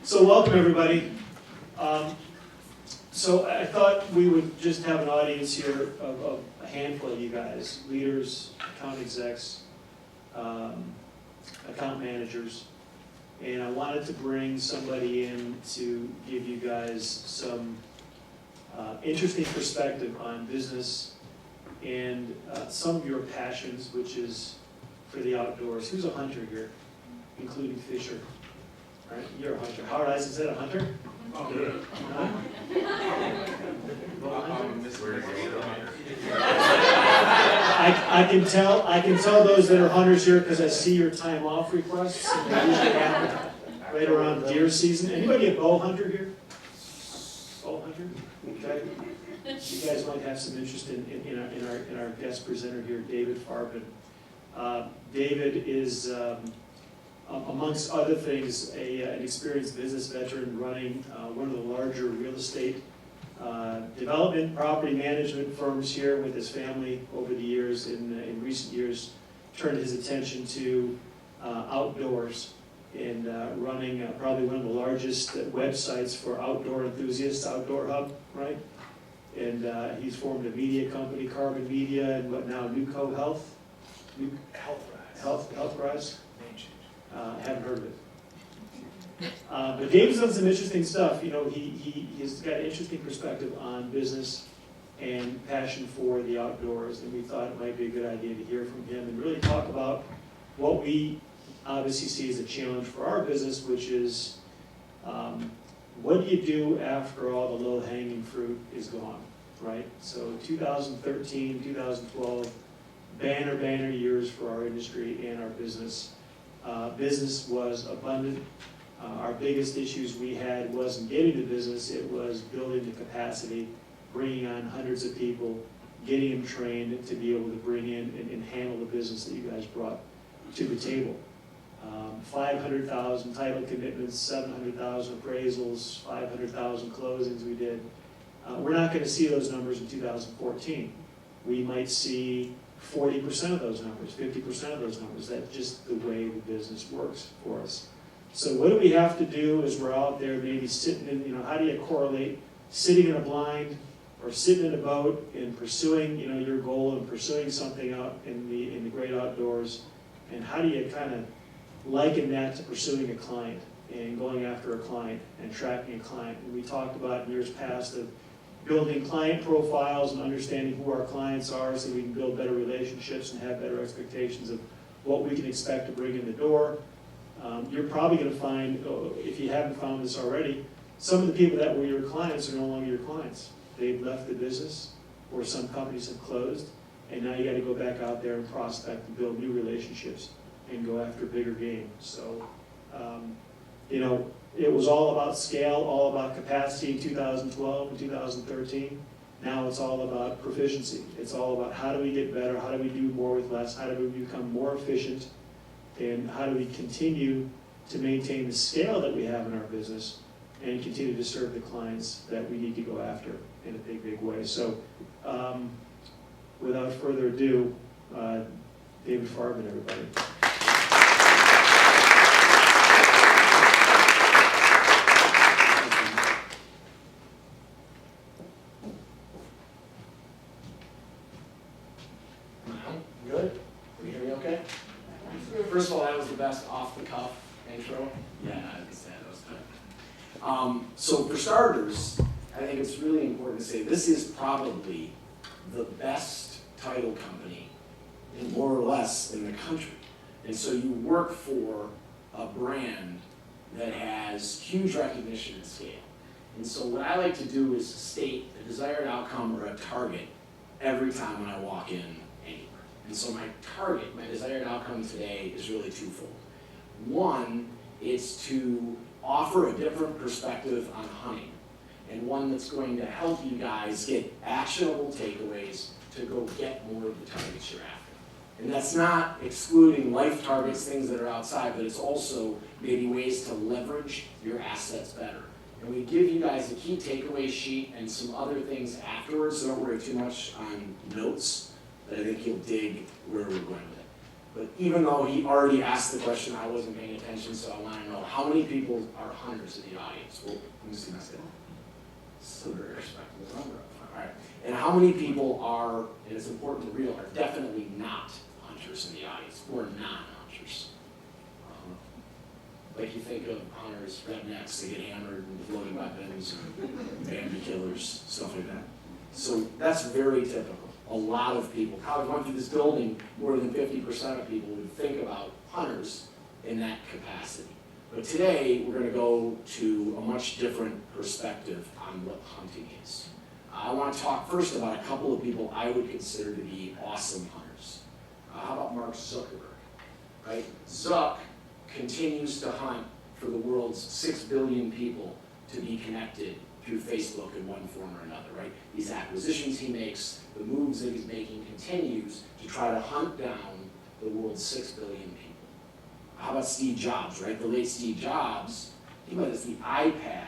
So welcome everybody. So I thought we would just have an audience here of a handful of you guys, leaders, account execs, account managers, and I wanted to bring somebody in to give you guys some interesting perspective on business and some of your passions, which is for the outdoors. Who's a hunter here, including Fisher? All right, you're a hunter. Howard Isaac said a hunter? Oh, Okay. I can tell those that are hunters here because I see your time off requests. And they usually happen right around deer season. Anybody a bow hunter here? Bow hunter? Okay. You guys might have some interest in our guest presenter here, David Farbman. David is, amongst other things, an experienced business veteran running one of the larger real estate development, property management firms here with his family over the years. In recent years, turned his attention to outdoors and running probably one of the largest websites for outdoor enthusiasts, Outdoor Hub, right? And he's formed a media company, Carbon Media, and what now, Nuco Health? Healthrise. Haven't heard of it. But Dave's done some interesting stuff. You know, he's got an interesting perspective on business and passion for the outdoors, and we thought it might be a good idea to hear from him and really talk about what we obviously see as a challenge for our business, which is what do you do after all the low-hanging fruit is gone, right? So 2013, 2012, banner years for our industry and our business. Business was abundant. Our biggest issues we had wasn't getting the business, it was building the capacity, bringing on hundreds of people, getting them trained to be able to bring in and handle the business that you guys brought to the table. 500,000 title commitments, 700,000 appraisals, 500,000 closings we did. We're not going to see those numbers in 2014. We might see 40% of those numbers, 50% of those numbers. That's just the way the business works for us. So what do we have to do as we're out there maybe sitting in, you know, how do you correlate sitting in a blind or sitting in a boat and pursuing, you know, your goal and pursuing something out in the great outdoors, and how do you kind of liken that to pursuing a client and going after a client and tracking a client? And we talked about in years past of building client profiles and understanding who our clients are so we can build better relationships and have better expectations of what we can expect to bring in the door. You're probably going to find, if you haven't found this already, some of the people that were your clients are no longer your clients. They've left the business, or some companies have closed, and now you got to go back out there and prospect and build new relationships and go after bigger game. So, you know, it was all about scale, all about capacity in 2012 and 2013. Now it's all about proficiency. It's all about how do we get better, how do we do more with less, how do we become more efficient, and how do we continue to maintain the scale that we have in our business and continue to serve the clients that we need to go after in a big way. So without further ado, David Farbman, everybody. Good? Can you hear me okay? First of all, that was the best off-the-cuff intro. Yeah, I understand. That was good. So for starters, I think it's really important to say this is probably the best title company, more or less, in the country. And so you work for a brand that has huge recognition and scale. And so what I like to do is state a desired outcome or a target every time when I walk in anywhere. And so my target, my desired outcome today is really twofold. One is to offer a different perspective on hunting, and one that's going to help you guys get actionable takeaways to go get more of the targets you're after. And that's not excluding life targets, things that are outside, but it's also maybe ways to leverage your assets better. And we give you guys a key takeaway sheet and some other things afterwards, so don't worry too much on notes, but I think you'll dig where we're going with it. But even though he already asked the question, I wasn't paying attention, so I want to know, how many people are hunters in the audience? Well, let me see my scale. So very respectable number. All right. And how many people are, and it's important to realize, are definitely not hunters in the audience, or non-hunters? Like you think of hunters, rednecks, they get hammered with loaded weapons, and Bambi killers, stuff like that. So that's very typical. A lot of people, college went through this building, more than 50% of people would think about hunters in that capacity. But today, we're going to go to a much different perspective on what hunting is. I want to talk first about a couple of people I would consider to be awesome hunters. How about Mark Zuckerberg? Right? Zuck continues to hunt for the world's 6 billion people to be connected through Facebook in one form or another, right? These acquisitions he makes, the moves that he's making, continues to try to hunt down the world's 6 billion people. How about Steve Jobs, right? The late Steve Jobs, think about this, the iPad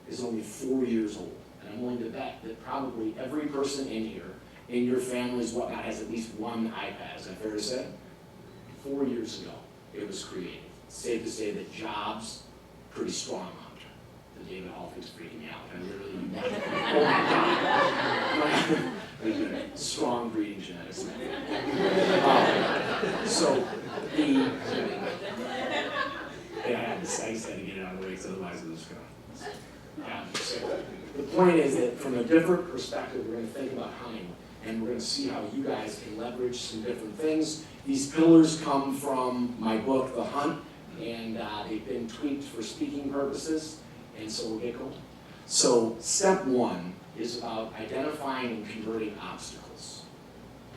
is only 4 years old. And I'm willing to bet that probably every person in here, in your families, whatnot, has at least one iPad. Is that fair to say? 4 years ago, it was created. It's safe to say that Jobs, pretty strong hunter. The David Hall thing's freaking me out. I literally, oh my God. Strong breeding genetics. So the, I just had to get it out of the way because otherwise it was going to. Yeah. So the point is that from a different perspective, we're going to think about hunting, and we're going to see how you guys can leverage some different things. These pillars come from my book, The Hunt, and they've been tweaked for speaking purposes, and so we'll get going. So step one is about identifying and converting obstacles.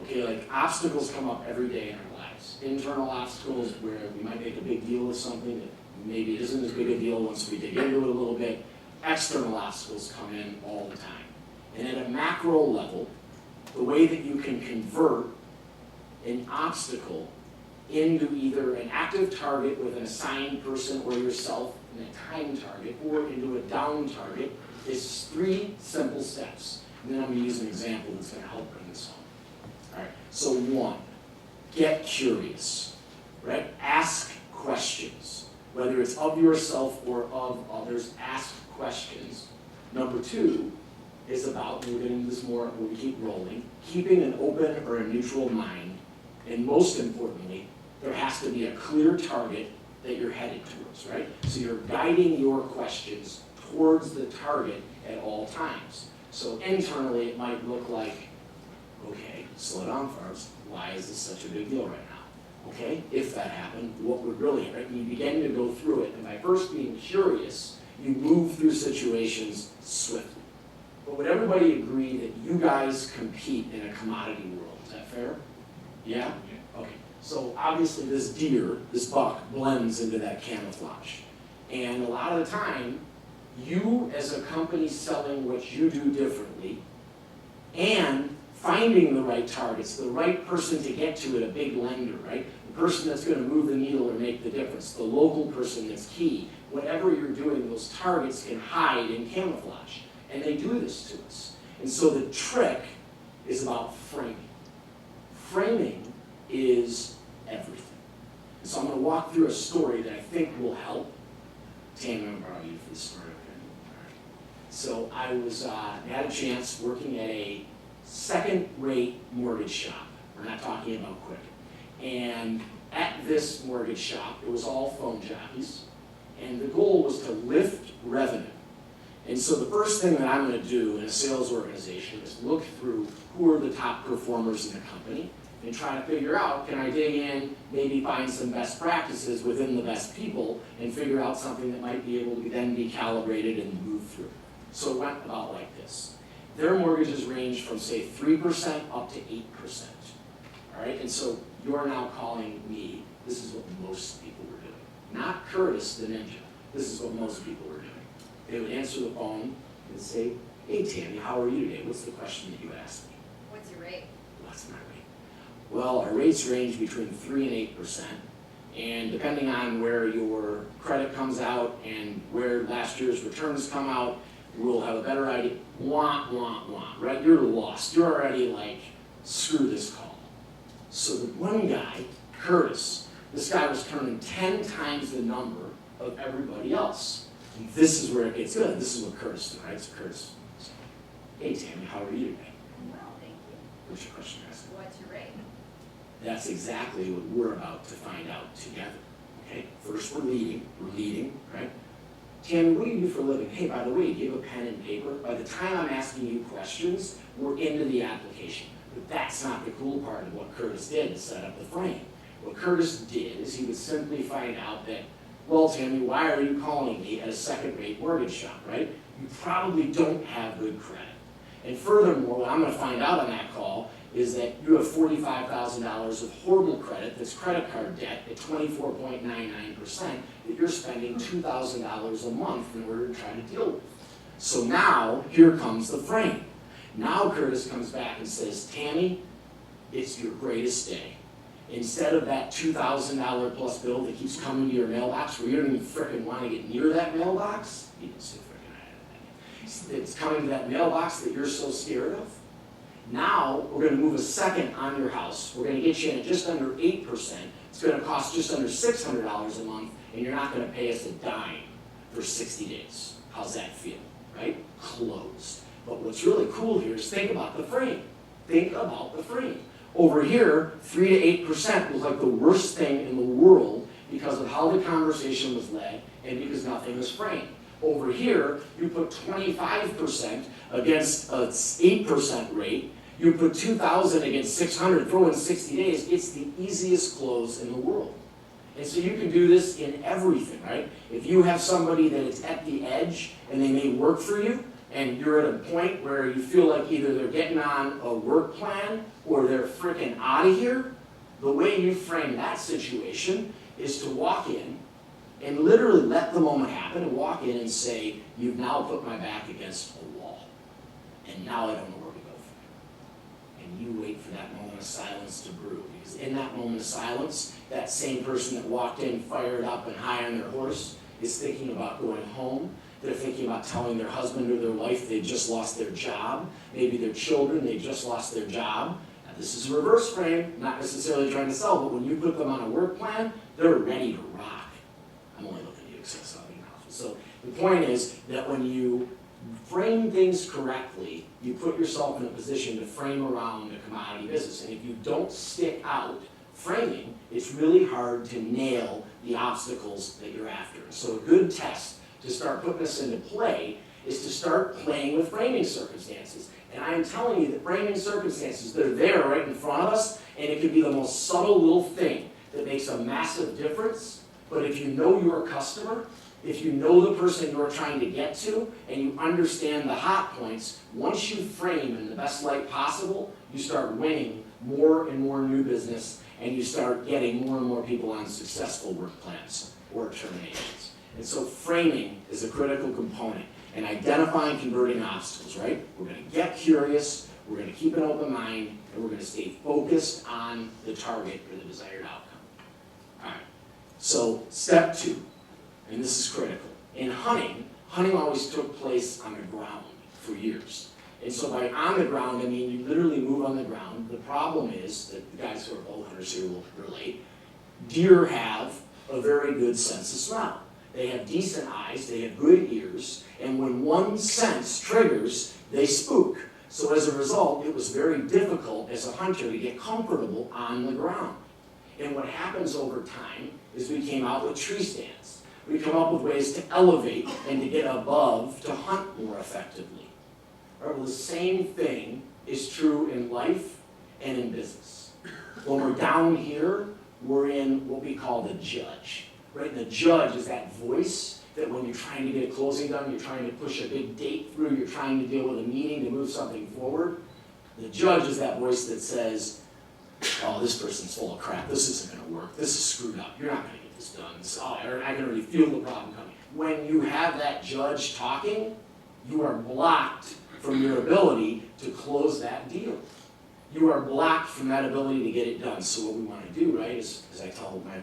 Okay, like obstacles come up every day in our lives. Internal obstacles where we might make a big deal of something that maybe isn't as big a deal once we dig into it a little bit. External obstacles come in all the time. And at a macro level, the way that you can convert an obstacle into either an active target with an assigned person or yourself and a time target, or into a down target, is 3 simple steps. And then I'm going to use an example that's going to help bring this home. All right. So 1, get curious. Right? Ask questions. Whether it's of yourself or of others, ask questions. Number 2 is about, and we'll get into this more when we keep rolling, keeping an open or a neutral mind. And most importantly, there has to be a clear target that you're headed towards, right? So you're guiding your questions towards the target at all times. So internally, it might look like, okay, slow down, Farbs. Why is this such a big deal right now? Okay, if that happened, what would really, right? You begin to go through it, and by first being curious, you move through situations swiftly. But would everybody agree that you guys compete in a commodity world? Is that fair? Yeah? Okay. So obviously this deer, this buck, blends into that camouflage. And a lot of the time, you as a company selling what you do differently and finding the right targets, the right person to get to at a big lender, right? The person that's going to move the needle or make the difference, the local person that's key. Whatever you're doing, those targets can hide in camouflage. And they do this to us. And so the trick is about framing. Framing is everything. And so I'm going to walk through a story that I think will help. Tammy, I'm going to borrow you for the story, okay? All right. So I was had a chance working at a second-rate mortgage shop. We're not talking about quick. And at this mortgage shop, it was all phone jockeys. And the goal was to lift revenue. And so the first thing that I'm going to do in a sales organization is look through who are the top performers in the company and try to figure out, can I dig in, maybe find some best practices within the best people and figure out something that might be able to then be calibrated and move through. So it went about like this. Their mortgages range from, say, 3% up to 8%. All right, and so you're now calling me, this is what most people were doing. Not Curtis the ninja, this is what most people were doing. They would answer the phone and say, hey Tammy, how are you today? What's the question that you asked me? What's your rate? What's my rate? Well, our rates range between 3 and 8%. And depending on where your credit comes out and where last year's returns come out, we'll have a better idea. Wah, wah, wah, right? You're lost. You're already like, screw this call. So the one guy Curtis, this guy was turning 10 times the number of everybody else. And this is where it gets good. This is what Curtis did, right? So Curtis, hey Tammy, how are you today? Well, thank you. What's your question, guys? What's your rate? That's exactly what we're about to find out together. Okay? First we're leading, right? Tammy, what do you do for a living? Hey, by the way, do you have a pen and paper? By the time I'm asking you questions, we're into the application. But that's not the cool part of what Curtis did to set up the frame. What Curtis did is he would simply find out that, well, Tammy, why are you calling me at a second-rate mortgage shop, right? You probably don't have good credit. And furthermore, what I'm going to find out on that call is that you have $45,000 of horrible credit, that's credit card debt at 24.99%, that you're spending $2,000 a month in order to try to deal with. So now, here comes the frame. Now Curtis comes back and says, Tammy, it's your greatest day. Instead of that $2,000 plus bill that keeps coming to your mailbox where you don't even frickin' want to get near that mailbox, you can say frickin' it's coming to that mailbox that you're so scared of. Now, we're going to move a second on your house. We're going to get you in at just under 8%. It's going to cost just under $600 a month, and you're not going to pay us a dime for 60 days. How's that feel, right? Closed. But what's really cool here is think about the frame. Think about the frame. Over here, 3 to 8% was like the worst thing in the world because of how the conversation was led and because nothing was framed. Over here, you put 25% against an 8% rate. You put 2,000 against 600, throw in 60 days. It's the easiest close in the world. And so you can do this in everything, right? If you have somebody that is at the edge and they may work for you, and you're at a point where you feel like either they're getting on a work plan or they're freaking out of here, the way you frame that situation is to walk in and literally let the moment happen and walk in and say, you've now put my back against a wall, and now I don't know where to go from here. And you wait for that moment of silence to brew, because in that moment of silence, that same person that walked in fired up and high on their horse is thinking about going home. They're thinking about telling their husband or their wife they just lost their job, maybe their children, they just lost their job. Now, this is a reverse frame, not necessarily trying to sell, but when you put them on a work plan, they're ready to rock. I'm only looking at you because I saw the mouth. So the point is that when you frame things correctly, you put yourself in a position to frame around a commodity business. And if you don't stick out framing, it's really hard to nail the obstacles that you're after. So a good test to start putting this into play is to start playing with framing circumstances. And I am telling you that framing circumstances, they're there right in front of us, and it could be the most subtle little thing that makes a massive difference. But if you know your customer, if you know the person you're trying to get to, and you understand the hot points, once you frame in the best light possible, you start winning more and more new business, and you start getting more and more people on successful work plans or terminations. And so framing is a critical component. And identifying converting obstacles, right? We're going to get curious, we're going to keep an open mind, and we're going to stay focused on the target or the desired outcome. All right, so step 2, and this is critical. In hunting always took place on the ground for years. And so by on the ground, I mean you literally move on the ground. The problem is that the guys who are bow hunters here will relate. Deer have a very good sense of smell. They have decent eyes, they have good ears, and when one sense triggers, they spook. So as a result, it was very difficult as a hunter to get comfortable on the ground. And what happens over time is we came out with tree stands. We come up with ways to elevate and to get above to hunt more effectively. Right, well, the same thing is true in life and in business. When we're down here, we're in what we call the judge. Right? And the judge is that voice that when you're trying to get a closing done, you're trying to push a big date through, you're trying to deal with a meeting to move something forward. The judge is that voice that says, oh, this person's full of crap, this isn't going to work, this is screwed up, you're not going to get this done, I can already feel the problem coming. When you have that judge talking, you are blocked from your ability to close that deal. You are blocked from that ability to get it done. So what we want to do, right, is, as I tell my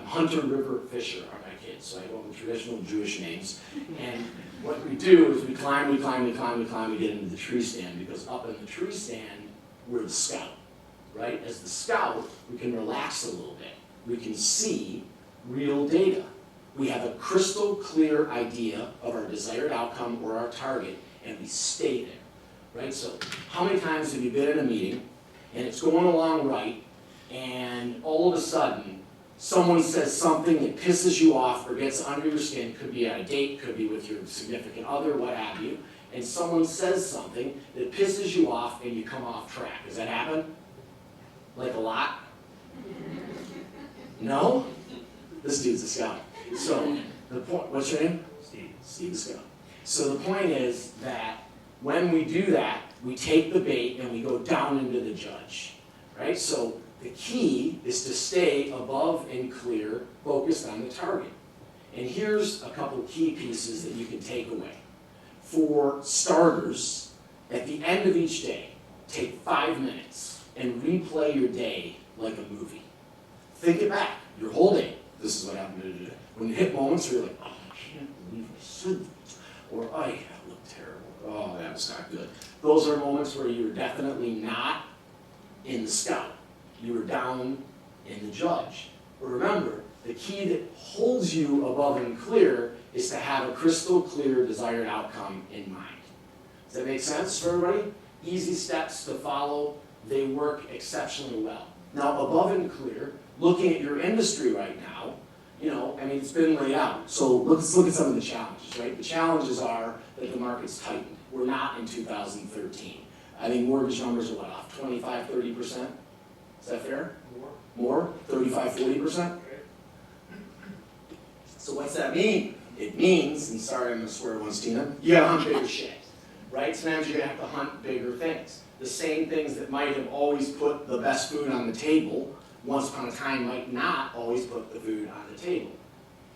Hunter, River, Fisher are my kids, so I go with traditional Jewish names. And what we do is we climb, we get into the tree stand, because up in the tree stand, we're the scout. right? As the scout, we can relax a little bit. We can see real data. We have a crystal clear idea of our desired outcome or our target, and we stay there, right? So how many times have you been in a meeting, and it's going along right, and all of a sudden, someone says something that pisses you off or gets under your skin, could be at a date, could be with your significant other, what have you, and someone says something that pisses you off and you come off track. Does that happen? Like a lot? No? This dude's a scout. So the point, what's your name? Steve. Steve the scout. So the point is that when we do that, we take the bait and we go down into the judge, right? So the key is to stay above and clear, focused on the target. And here's a couple key pieces that you can take away. For starters, at the end of each day, take 5 minutes and replay your day like a movie. Think it back, your whole day. This is what happened today. When you hit moments where you're like, oh, I can't believe I said that. Or, oh, that looked terrible. Oh, that was not good. Those are moments where you're definitely not in the scout. You were down in the judge. But remember, the key that holds you above and clear is to have a crystal clear desired outcome in mind. Does that make sense for everybody? Easy steps to follow. They work exceptionally well. Now, above and clear, looking at your industry right now, it's been laid out. So let's look at some of the challenges, right? The challenges are that the market's tightened. We're not in 2013. I think mortgage numbers are off 25, 30%? Is that fair? More? 35, 40%? So what's that mean? It means, and sorry I'm going to swear once, Tina, you got to hunt bigger shit, right? Sometimes you're going to have to hunt bigger things. The same things that might have always put the best food on the table, once upon a time might not always put the food on the table.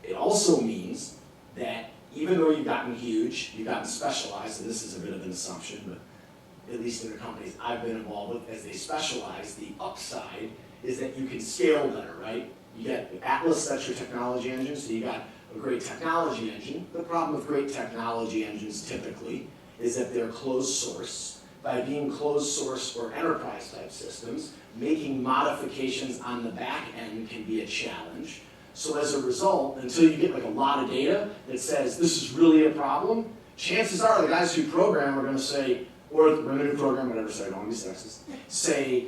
It also means that even though you've gotten huge, you've gotten specialized, and this is a bit of an assumption, but at least in the companies I've been involved with, as they specialize, the upside is that you can scale better, right? You get Atlas, that's your technology engine, so you got a great technology engine. The problem with great technology engines typically is that they're closed source. By being closed source or enterprise type systems, making modifications on the back end can be a challenge. So as a result, until you get like a lot of data that says this is really a problem, chances are the guys who program are going to say, or the women who program, whatever, so I don't want to be sexist, say,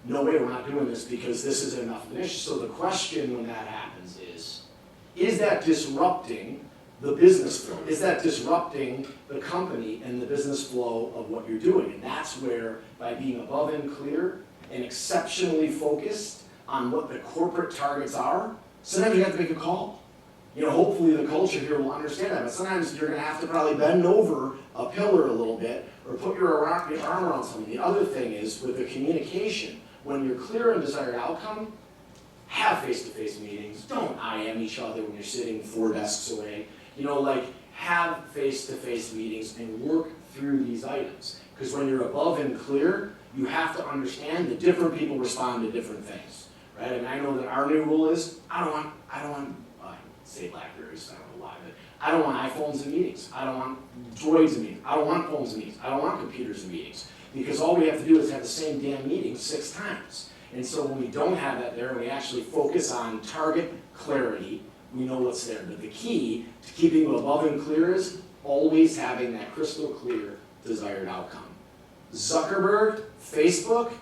no way, we're not doing this because this isn't enough of an issue. So the question when that happens is that disrupting the business flow? Is that disrupting the company and the business flow of what you're doing? And that's where, by being above and clear and exceptionally focused on what the corporate targets are, sometimes you have to make a call. Hopefully the culture here will understand that, but sometimes you're going to have to probably bend over a pillar a little bit or put your arm around something. The other thing is, with the communication, when you're clear on desired outcome, have face-to-face meetings. Don't IM each other when you're sitting 4 desks away. Have face-to-face meetings and work through these items. Because when you're above and clear, you have to understand that different people respond to different things, right? And I know that our new rule is, I don't want, say Blackberries, I don't know why, but I don't want iPhones in meetings. I don't want Droids in meetings. I don't want phones in meetings. I don't want computers in meetings. Because all we have to do is have the same damn meeting 6 times. And so when we don't have that there, and we actually focus on target clarity, we know what's there. But the key to keeping it above and clear is always having that crystal clear desired outcome. Zuckerberg, Facebook,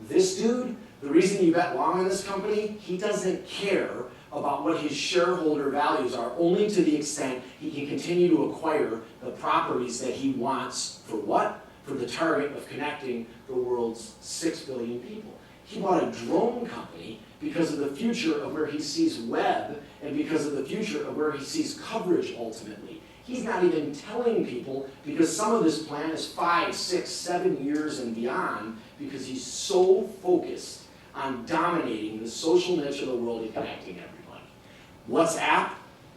this dude, the reason you bet long on this company, he doesn't care about what his shareholder values are, only to the extent he can continue to acquire the properties that he wants for what? For the target of connecting the world's 6 billion people. He bought a drone company because of the future of where he sees web and because of the future of where he sees coverage ultimately. He's not even telling people because some of this plan is 5, 6, 7 years and beyond because he's so focused on dominating the social niche of the world and connecting everybody. WhatsApp,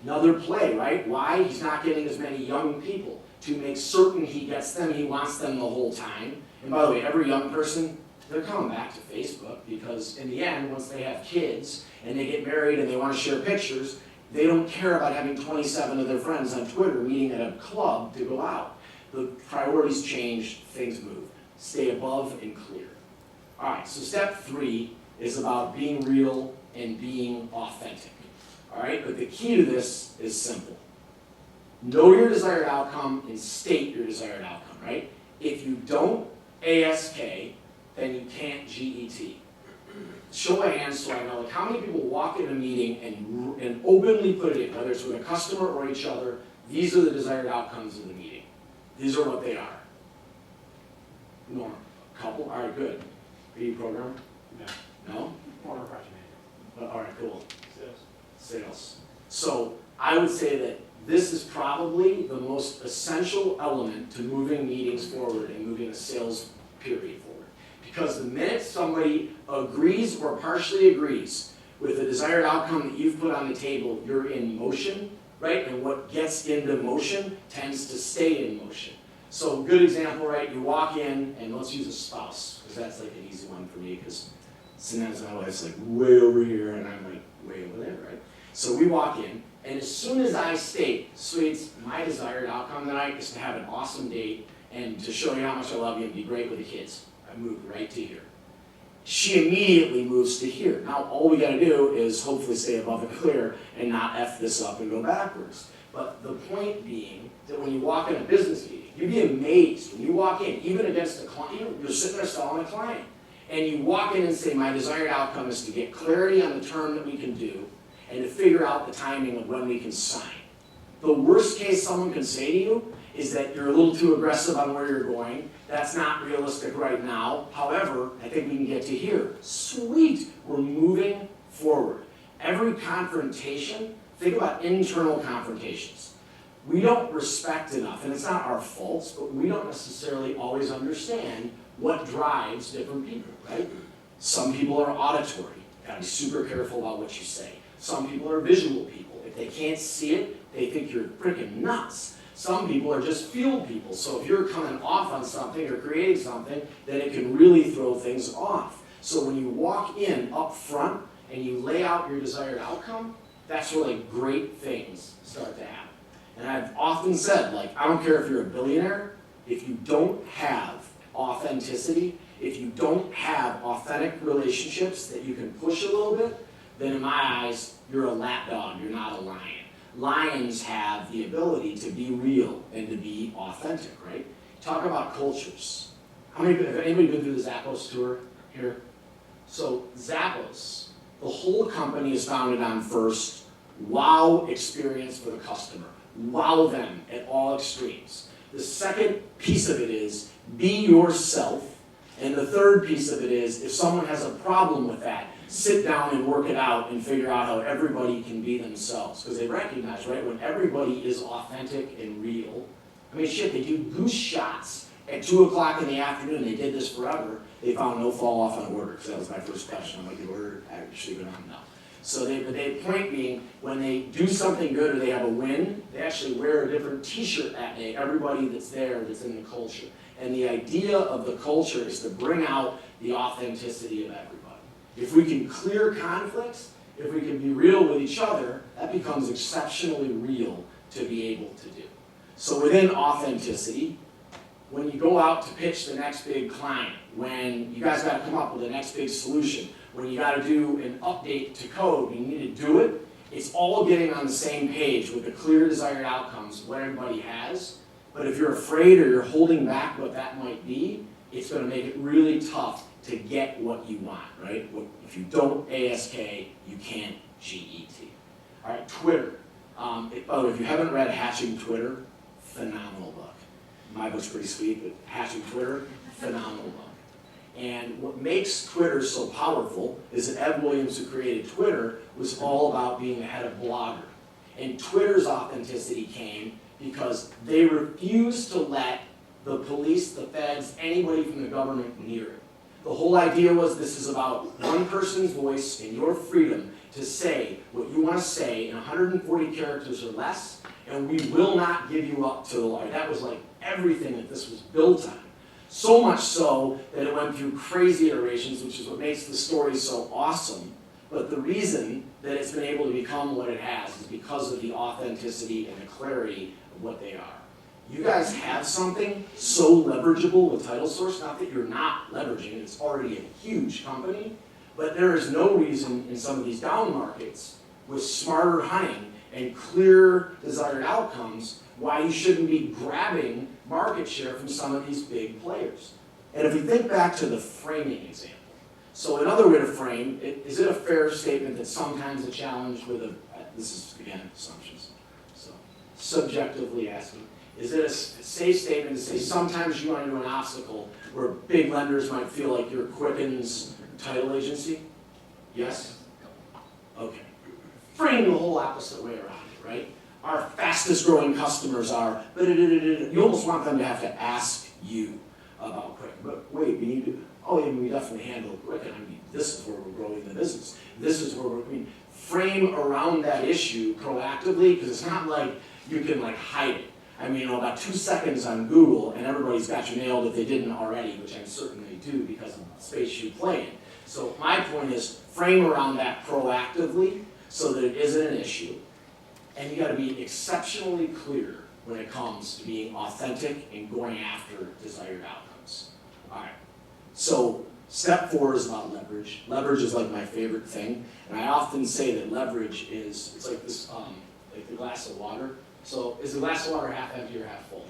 another play, right? Why? He's not getting as many young people. To make certain he gets them, he wants them the whole time. And by the way, every young person, they're coming back to Facebook because in the end, once they have kids and they get married and they want to share pictures, they don't care about having 27 of their friends on Twitter meeting at a club to go out. The priorities change, things move. Stay above and clear. All right, so step 3 is about being real and being authentic. All right, but the key to this is simple. Know your desired outcome and state your desired outcome, right? If you don't ASK, then you can't GET. Show of hands so I know, like, how many people walk in a meeting and openly put it in, whether it's with a customer or each other, these are the desired outcomes of the meeting. These are what they are. No, a couple? All right, good. Are you a programmer? No. No? Former project manager. All right, cool. Sales. Sales. So I would say that this is probably the most essential element to moving meetings forward and moving a sales period forward. Because the minute somebody agrees or partially agrees with the desired outcome that you've put on the table, you're in motion, right? And what gets into motion tends to stay in motion. So good example, right? You walk in, and let's use a spouse, because that's like an easy one for me, because sometimes my wife's like way over here, and I'm like way over there, right? So we walk in, and as soon as I state, sweets, my desired outcome tonight is to have an awesome date and to show you how much I love you and be great with the kids, I move right to here. She immediately moves to here. Now, all we gotta do is hopefully stay above and clear and not F this up and go backwards. But the point being that when you walk in a business meeting, you'd be amazed when you walk in, even against a client, you're sitting there selling a client, and you walk in and say, my desired outcome is to get clarity on the term that we can do and to figure out the timing of when we can sign. The worst case someone can say to you is that you're a little too aggressive on where you're going. That's not realistic right now. However, I think we can get to here. Sweet, we're moving forward. Every confrontation, think about internal confrontations. We don't respect enough, and it's not our faults, but we don't necessarily always understand what drives different people, right? Some people are auditory. You gotta be super careful about what you say. Some people are visual people. If they can't see it, they think you're freaking nuts. Some people are just field people. So if you're coming off on something or creating something, then it can really throw things off. So when you walk in up front and you lay out your desired outcome, that's where like great things start to happen. And I've often said, like, I don't care if you're a billionaire, if you don't have authenticity, if you don't have authentic relationships that you can push a little bit, then in my eyes, you're a lapdog, you're not a lion. Lions have the ability to be real and to be authentic, right? Talk about cultures. Have anybody been through the Zappos tour here? So Zappos, the whole company is founded on first, wow experience for the customer. Wow them at all extremes. The second piece of it is be yourself. And the third piece of it is if someone has a problem with that, sit down and work it out and figure out how everybody can be themselves. Because they recognize, right, when everybody is authentic and real, I mean, shit, they do goose shots at 2 o'clock in the afternoon. They did this forever. They found no fall off on order, because that was my first question. I'm like, the order actually went on? No. So the point being, when they do something good or they have a win, they actually wear a different t-shirt that day, everybody that's there that's in the culture. And the idea of the culture is to bring out the authenticity of everybody. If we can clear conflicts, if we can be real with each other, that becomes exceptionally real to be able to do. So within authenticity, when you go out to pitch the next big client, when you guys got to come up with the next big solution, when you got to do an update to code, and you need to do it, it's all getting on the same page with the clear desired outcomes, what everybody has. But if you're afraid or you're holding back what that might be, it's going to make it really tough to get what you want, right? If you don't ASK, you can't GET. All right, Twitter. By the way, if you haven't read Hatching Twitter, phenomenal book. My book's pretty sweet, but Hatching Twitter, phenomenal book. And what makes Twitter so powerful is that Ed Williams, who created Twitter, was all about being the head of Blogger. And Twitter's authenticity came because they refused to let the police, the feds, anybody from the government near it. The whole idea was this is about one person's voice and your freedom to say what you want to say in 140 characters or less, and we will not give you up to the law. That was like everything that this was built on. So much so that it went through crazy iterations, which is what makes the story so awesome. But the reason that it's been able to become what it has is because of the authenticity and the clarity of what they are. You guys have something so leverageable with TitleSource, not that you're not leveraging it, it's already a huge company, but there is no reason in some of these down markets with smarter hunting and clear desired outcomes why you shouldn't be grabbing market share from some of these big players. And if we think back to the framing example, so another way to frame, is it a fair statement that sometimes a challenge with a, this is again assumptions, so subjectively asking, is it a safe statement to say sometimes you run into an obstacle where big lenders might feel like you're Quicken's title agency? Yes? Okay. Frame the whole opposite way around it, right? Our fastest growing customers are, you almost want them to have to ask you about Quicken. But wait, we need to, oh yeah, we definitely handle Quicken. I mean, this is where we're growing the business. This is where we're, frame around that issue proactively, because it's not like you can like hide it. I mean, about 2 seconds on Google and everybody's got you nailed if they didn't already, which I certainly do because of the space you play in. So my point is frame around that proactively so that it isn't an issue. And you gotta be exceptionally clear when it comes to being authentic and going after desired outcomes. All right, so step 4 is about leverage. Leverage is like my favorite thing. And I often say that leverage is, it's like this, like the glass of water. So is the glass of water half empty or half full?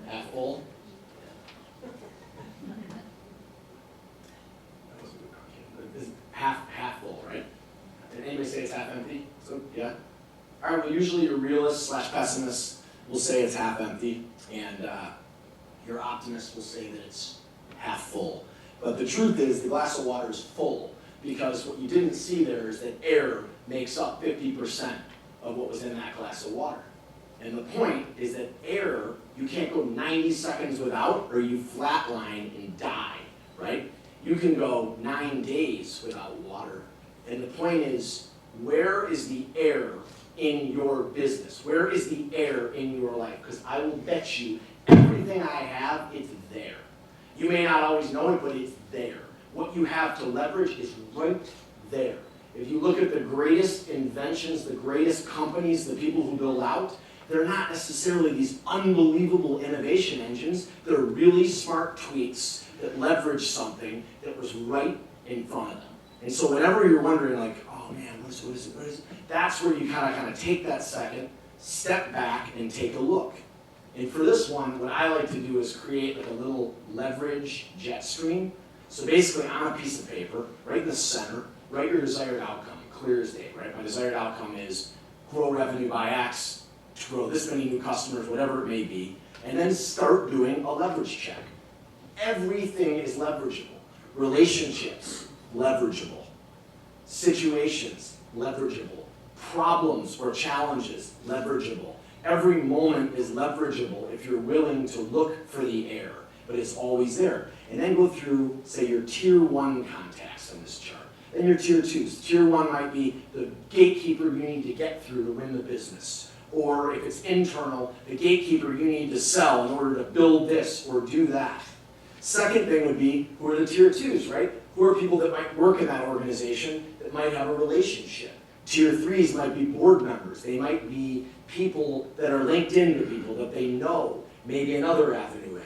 Half full? Half full, right? Did anybody say it's half empty? So, yeah? All right, well, usually your realist / pessimist will say it's half empty, and your optimist will say that it's half full. But the truth is the glass of water is full, because what you didn't see there is that air makes up 50% of what was in that glass of water. And the point is that air, you can't go 90 seconds without, or you flatline and die, right? You can go 9 days without water. And the point is, where is the air in your business? Where is the air in your life? Because I will bet you everything I have, it's there. You may not always know it, but it's there. What you have to leverage is right there. If you look at the greatest inventions, the greatest companies, the people who build out, they're not necessarily these unbelievable innovation engines. They're really smart tweaks that leverage something that was right in front of them. And so whenever you're wondering like, oh man, what is it? That's where you kind of take that second, step back and take a look. And for this one, what I like to do is create like a little leverage jet stream. So basically on a piece of paper, right in the center, write your desired outcome, clear as day, right? My desired outcome is grow revenue by X, to grow this many new customers, whatever it may be, and then start doing a leverage check. Everything is leverageable. Relationships, leverageable. Situations, leverageable. Problems or challenges, leverageable. Every moment is leverageable if you're willing to look for the air, but it's always there. And then go through, say, your tier 1 contacts on this chart. Then your tier 2s. Tier 1 might be the gatekeeper you need to get through to win the business. Or if it's internal, the gatekeeper you need to sell in order to build this or do that. Second thing would be, who are the tier 2s, right? Who are people that might work in that organization that might have a relationship? Tier 3s might be board members. They might be people that are linked into people that they know, maybe another avenue in.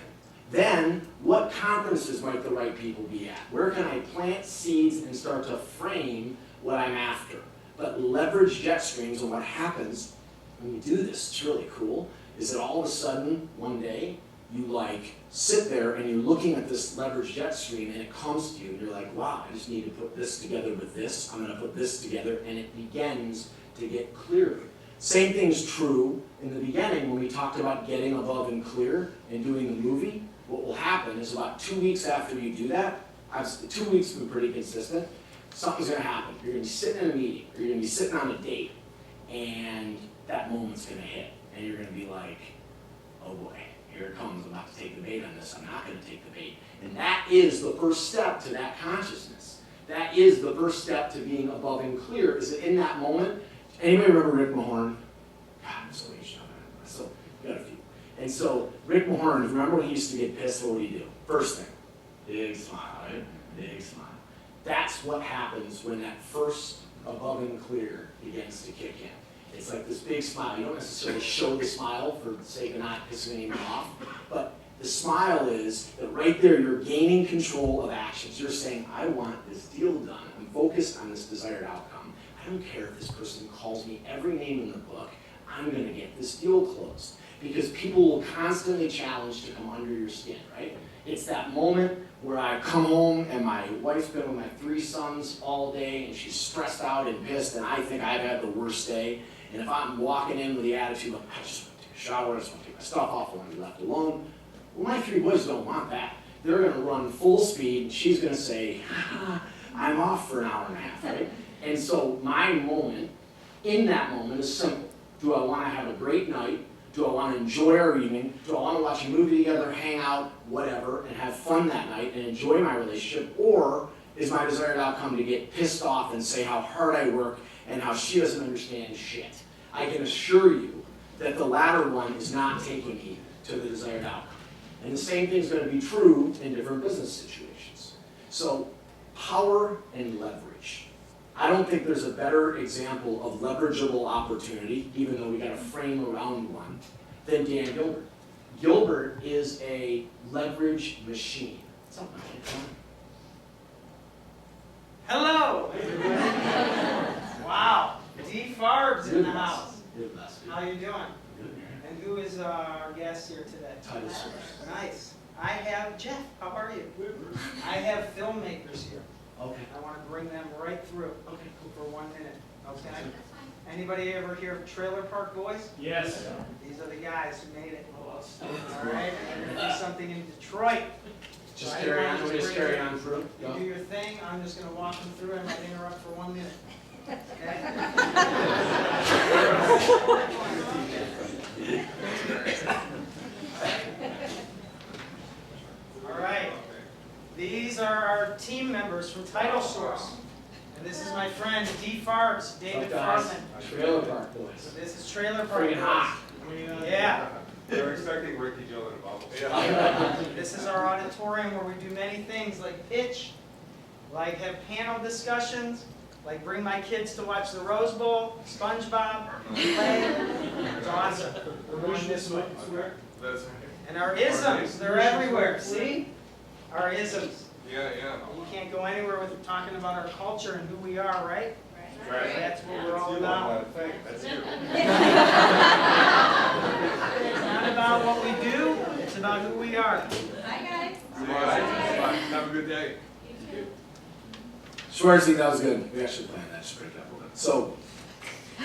Then, what conferences might the right people be at? Where can I plant seeds and start to frame what I'm after? But leverage jet streams, and what happens when you do this, it's really cool, is that all of a sudden, one day, you like sit there and you're looking at this leverage jet stream and it comes to you and you're like, wow, I just need to put this together with this, I'm gonna put this together, and it begins to get clearer. Same thing's true in the beginning when we talked about getting above and clear and doing the movie. What will happen is about 2 weeks after you do that, 2 weeks has been pretty consistent, something's gonna happen. You're gonna be sitting in a meeting, or you're gonna be sitting on a date, and that moment's gonna hit, and you're gonna be like, oh boy, here it comes, I'm about to take the bait on this, I'm not gonna take the bait. And that is the first step to that consciousness. That is the first step to being above and clear, is that in that moment, anybody remember Rick Mahorn? God, I'm so aged on that. So, got a few. And so, Rick Mahorn, if you remember when he used to get pissed, what would he do? First thing, big smile, right? Big smile. That's what happens when that first above and clear begins to kick in. It's like this big smile. You don't necessarily show the smile for the sake of not pissing anyone off, but the smile is that right there you're gaining control of actions. You're saying, I want this deal done. I'm focused on this desired outcome. I don't care if this person calls me every name in the book. I'm going to get this deal closed. Because people will constantly challenge to come under your skin, right? It's that moment where I come home and my wife's been with my 3 sons all day and she's stressed out and pissed and I think I've had the worst day. And if I'm walking in with the attitude like, I just want to take a shower, I just want to take my stuff off, I want to be left alone. Well, my 3 boys don't want that. They're going to run full speed and she's going to say, I'm off for an hour and a half, right? And so my moment, in that moment, is simple. Do I want to have a great night? Do I want to enjoy our evening? Do I want to watch a movie together, hang out, whatever, and have fun that night and enjoy my relationship? Or is my desired outcome to get pissed off and say how hard I work and how she doesn't understand shit? I can assure you that the latter one is not taking me to the desired outcome. And the same thing is going to be true in different business situations. So, power and leverage. I don't think there's a better example of leverageable opportunity, even though we got a frame around one, than Dan Gilbert. Gilbert is a leverage machine. What's up, man? Hello. Wow. D. Farb's in the house. You're the best. How you doing? Good. And who is our guest here today? TitleSource. Nice. I have Jeff. How are you? I have filmmakers here. Okay. I want to bring them right through. Okay, cool. For 1 minute. Okay. Anybody ever hear of Trailer Park Boys? Yes. These are the guys who made it. All right. And they're going to do something in Detroit. Just So carry everyone on. just Just bring carry it- on through. You do your thing. I'm just going to walk them through. I might interrupt for 1 minute. All right. These are our team members from TitleSource. And this is my friend D. Farbs, David Farbman. Trailer Park Boys. So this is Trailer Park. Friggin' hot. Yeah. They were expecting Ricky Jill in a bubble. This is our auditorium where we do many things like pitch, like have panel discussions, like bring my kids to watch the Rose Bowl, SpongeBob, play. It's awesome. We're going this way. That's right. And our isms, they're everywhere, see? Our isms. Yeah. You can't go anywhere without talking about our culture and who we are, right? Right. That's what we're all You about. want to think. That's you. It's not about what we do, it's about who we are. Have a good day. Schwarzy, that was good. We actually planned that. Just break it up a little bit. So,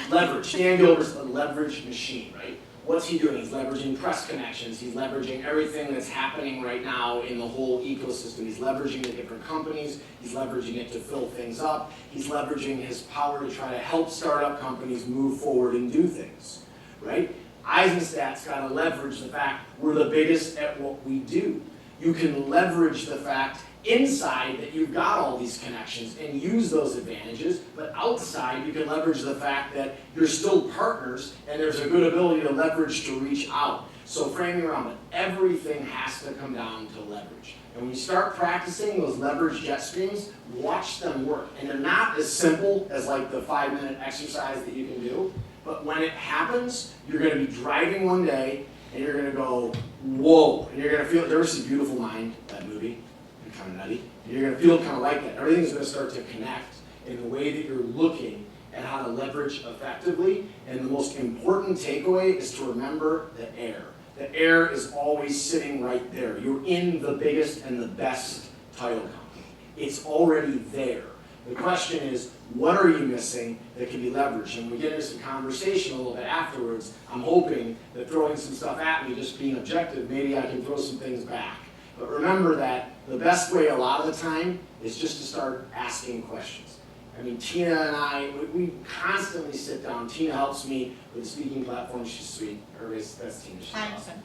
leverage. Dan Gilbert's a leverage machine, right? What's he doing? He's leveraging press connections. He's leveraging everything that's happening right now in the whole ecosystem. He's leveraging the different companies. He's leveraging it to fill things up. He's leveraging his power to try to help startup companies move forward and do things, right? Eisenstat's got to leverage the fact we're the biggest at what we do. You can leverage the fact inside that you've got all these connections and use those advantages, but outside you can leverage the fact that you're still partners and there's a good ability to leverage to reach out. So framing around it, everything has to come down to leverage. And when you start practicing those leverage jet streams, watch them work. And they're not as simple as like the 5-minute exercise that you can do, but when it happens, you're going to be driving one day and you're going to go, whoa, and you're going to feel, there was a Beautiful Mind, that movie. Kind of nutty. And you're going to feel kind of like that. Everything's going to start to connect in the way that you're looking at how to leverage effectively. And the most important takeaway is to remember the air. The air is always sitting right there. You're in the biggest and the best title company. It's already there. The question is, what are you missing that can be leveraged? And when we get into some conversation a little bit afterwards, I'm hoping that throwing some stuff at me, just being objective, maybe I can throw some things back. But remember that the best way a lot of the time is just to start asking questions. I mean, Tina and I, we constantly sit down. Tina helps me with the speaking platform. She's sweet. That's Tina. She's awesome.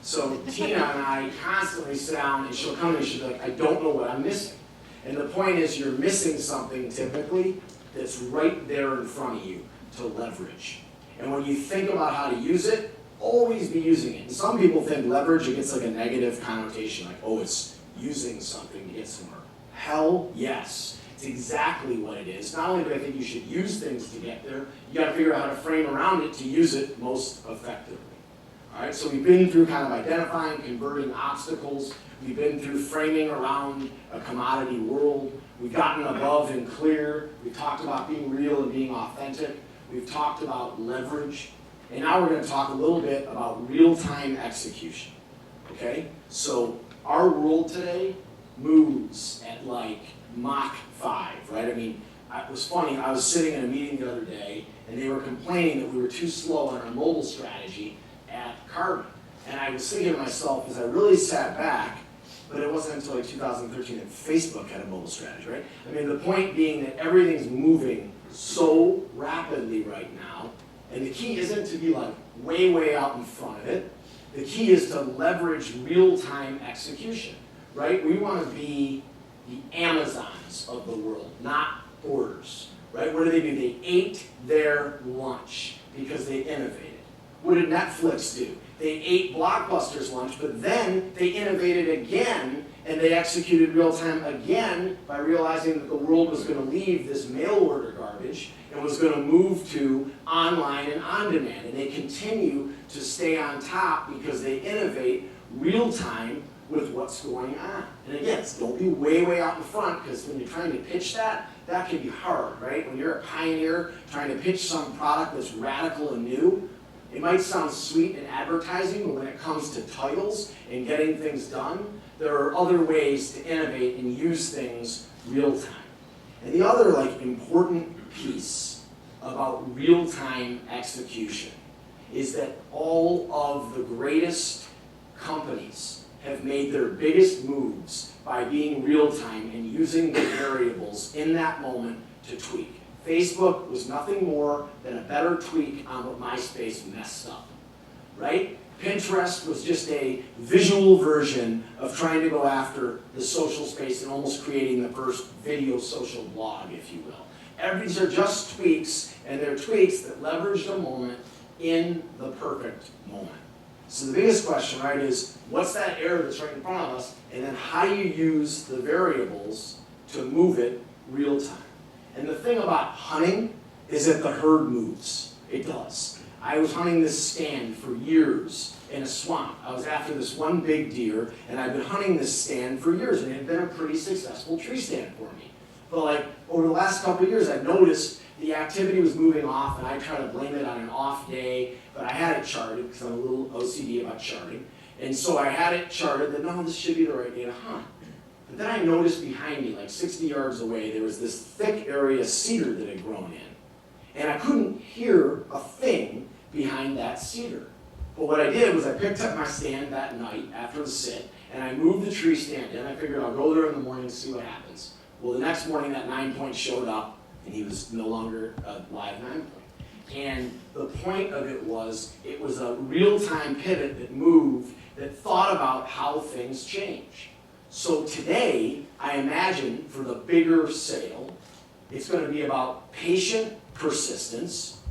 So Tina and I constantly sit down and she'll come and she'll be like, I don't know what I'm missing. And the point is you're missing something typically that's right there in front of you to leverage. And when you think about how to use it, always be using it. And some people think leverage, it gets like a negative connotation, like, oh, it's using something to get somewhere. Hell yes. It's exactly what it is. Not only do I think you should use things to get there, you gotta figure out how to frame around it to use it most effectively. All right, so we've been through kind of identifying, converting obstacles. We've been through framing around a commodity world. We've gotten above and clear. We've talked about being real and being authentic. We've talked about leverage. And now we're going to talk a little bit about real-time execution. Okay? So our world today moves at like Mach 5, right? I mean, it was funny. I was sitting in a meeting the other day, and they were complaining that we were too slow on our mobile strategy at Carbon. And I was thinking to myself, as I really sat back, but it wasn't until like 2013 that Facebook had a mobile strategy, right? I mean, the point being that everything's moving so rapidly right now, and the key isn't to be like way, way out in front of it. The key is to leverage real-time execution, right? We want to be the Amazons of the world, not Hoarders, right? What do? They ate their lunch because they innovated. What did Netflix do? They ate Blockbuster's lunch, but then they innovated again, and they executed real-time again by realizing that the world was going to leave this mail order garbage and was going to move to online and on-demand. And they continue to stay on top because they innovate real-time with what's going on. And again, don't be way, way out in front, because when you're trying to pitch that can be hard, right? When you're a pioneer trying to pitch some product that's radical and new, it might sound sweet in advertising, but when it comes to titles and getting things done, there are other ways to innovate and use things real time. And the other important piece about real-time execution is that all of the greatest companies have made their biggest moves by being real-time and using the variables in that moment to tweak. Facebook was nothing more than a better tweak on what MySpace messed up, right? Pinterest was just a visual version of trying to go after the social space and almost creating the first video social blog, if you will. These are just tweaks, and they're tweaks that leverage the moment in the perfect moment. So the biggest question, right, is what's that error that's right in front of us, and then how do you use the variables to move it real time? And the thing about hunting is that the herd moves. It does. I was hunting this stand for years in a swamp. I was after this one big deer, and I've been hunting this stand for years, and it had been a pretty successful tree stand for me. But over the last couple of years, I noticed the activity was moving off, and I try to blame it on an off day, but I had it charted, because I'm a little OCD about charting. And so I had it charted that, no, this should be the right day to hunt. But then I noticed behind me, 60 yards away, there was this thick area of cedar that had grown in. And I couldn't hear a thing behind that cedar. But what I did was I picked up my stand that night after the sit, and I moved the tree stand in. I figured I'll go there in the morning and see what happens. Well, the next morning that 9-point showed up, and he was no longer a live 9-point. And the point of it was a real-time pivot that moved, that thought about how things change. So today, I imagine for the bigger sale, it's going to be about patient persistence,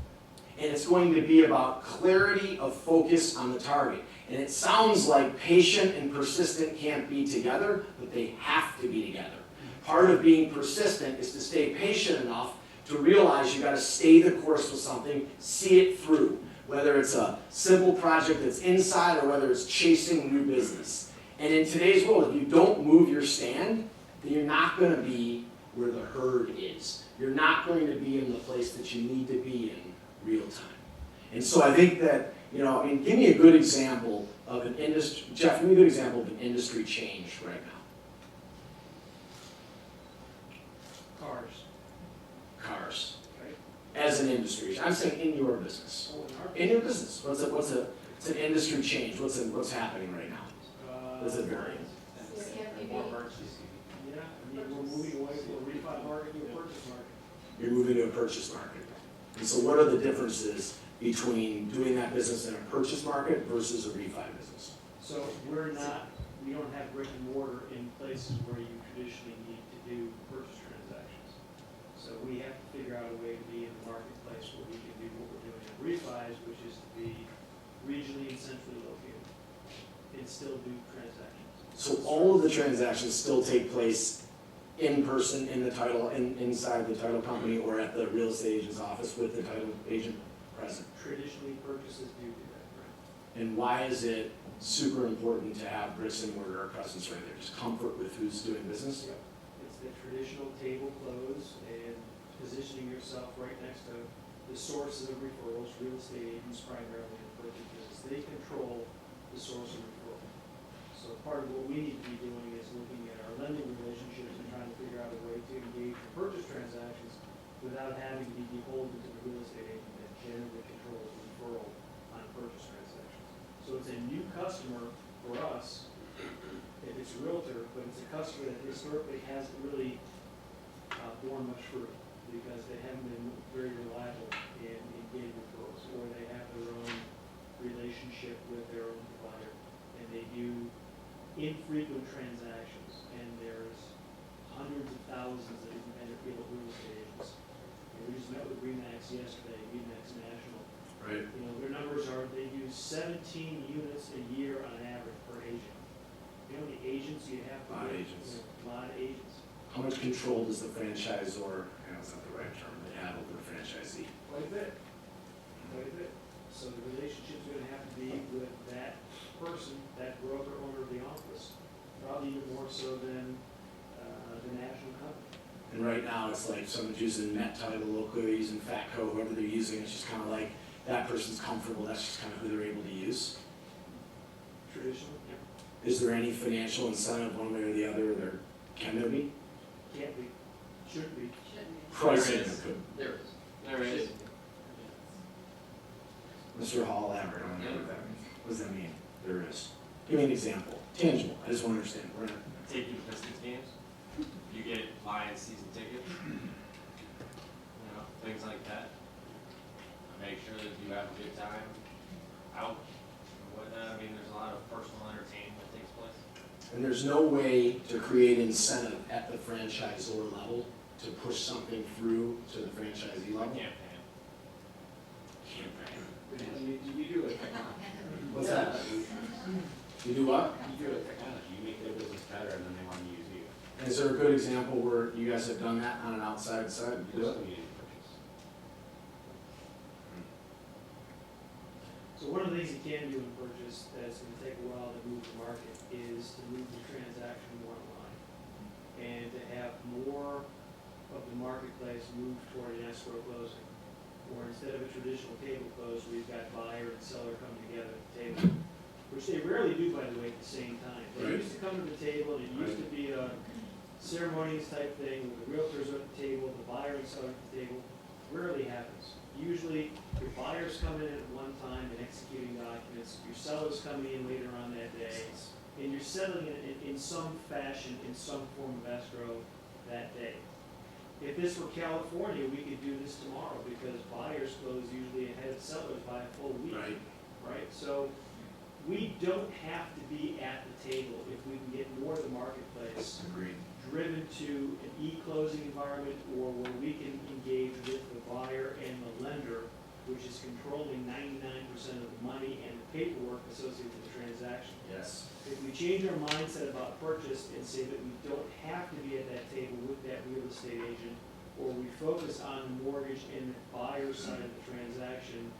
and it's going to be about clarity of focus on the target. And it sounds like patient and persistent can't be together, but they have to be together. Part of being persistent is to stay patient enough to realize you got to stay the course with something, see it through, whether it's a simple project that's inside or whether it's chasing new business. And in today's world, if you don't move your stand, then you're not going to be where the herd is. You're not going to be in the place that you need to be in real time. And so I think that, give me a good example of an industry, Jeff, give me a good example of an industry change right now. Cars. Right? As an industry. I'm saying in your business. In your business. What's an industry change? What's happening right now? What's it varying? More purchases. Yeah, we're moving away from a refi market to a purchase market. You're moving to a purchase market. And so what are the differences between doing that business in a purchase market versus a refi business? So we don't have brick and mortar in places where you traditionally need to do purchase transactions. So we have to figure out a way to be in the marketplace where we can do what we're doing in refis, which is to be regionally and centrally located and still do transactions. So all of the transactions still take place in person, in the title, inside the title company, or at the real estate agent's office with the title agent present? Traditionally, purchases do that, right? And why is it super important to have bricks and mortar presence right there? Just comfort with who's doing business? It's the traditional table close and positioning yourself right next to the sources of referrals, real estate agents primarily in purchases. They control the source of referral. So part of what we need to be doing is looking at our lending relationships and trying to figure out a way to engage in purchase transactions without having to be beholden to the real estate agent that generally controls the referral on purchase transactions. So it's a new customer for us, if it's a realtor, but it's a customer that historically hasn't really borne much fruit because they haven't been very reliable in getting referrals, or they have their own relationship with their own provider, and they do infrequent transactions, and there's hundreds of thousands of independent real estate agents. And we just met with RE/MAX yesterday, RE/MAX National. Right. You know, their numbers are, they use 17 units a year on average per agent. You know how many agents you have to A lot of get? agents. You know, a lot of agents. How much control does the franchisor, that's not the right term, but have over the franchisee? Quite a bit, quite a bit. So the relationship's gonna have to be with that person, that broker owner of the office, probably even more so than the national company. And right now, it's like someone's using Net Title locally, they're using Fatco, whoever they're using, it's just kind of like, that person's comfortable, that's just kind of who they're able to use. Traditionally, yeah. Is there any financial incentive one way or the other, or can there be? Can't be, shouldn't be. Pricing There is. could. There is. There is. Mr. Hall, elaborate on that, what does that mean? There is. Give me an example, tangible, I just want to understand. We're not- Take you to Pistons games, you get Lions season tickets, you know, things like that. Make sure that you have a good time out and whatnot. I mean, there's a lot of personal entertainment that takes place. And there's no way to create incentive at the franchisor level to push something through to the franchisee level? Campaign. Campaign. You do it. What's that? You do what? You do it technology. You make their business better and then they want to use you. And is there a good example where you guys have done that on an outside side? You do it? Community purchase. So one of the things you can do in purchase that's gonna take a while to move the market is to move the transaction more online. And to have more of the marketplace move toward an escrow closing. Or instead of a traditional table close, we've got buyer and seller coming together at the table, which they rarely do, by the way, at the same time. They Right. used to come to the table, and it used to be a ceremonies type thing, with the realtors at the table, the buyer and seller at the table. Rarely happens. Usually, your buyer's coming in at one time and executing documents, your seller's coming in later on that day, and you're settling it in some fashion, in some form of escrow that day. If this were California, we could do this tomorrow, because buyers close usually ahead of sellers by a full week. Right. Right, so we don't have to be at the table if we can get more of the marketplace Agreed. driven to an e-closing environment, or where we can engage with the buyer and the lender, which is controlling 99% of the money and the paperwork associated with the transaction. Yes. If we change our mindset about purchase and say that we don't have to be at that table with that real estate agent, or we focus on the mortgage and the buyer side of the transaction,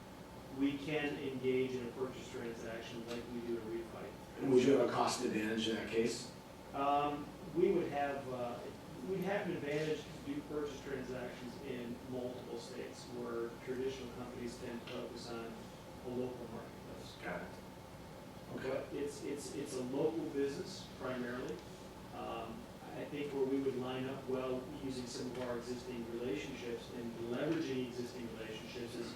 we can engage in a purchase transaction like we do a refi. And would you have a cost advantage in that case? We would have, we'd have an advantage to do purchase transactions in multiple states, where traditional companies tend to focus on a local marketplace. Got it. But it's a local business primarily. I think where we would line up well using some of our existing relationships and leveraging existing relationships is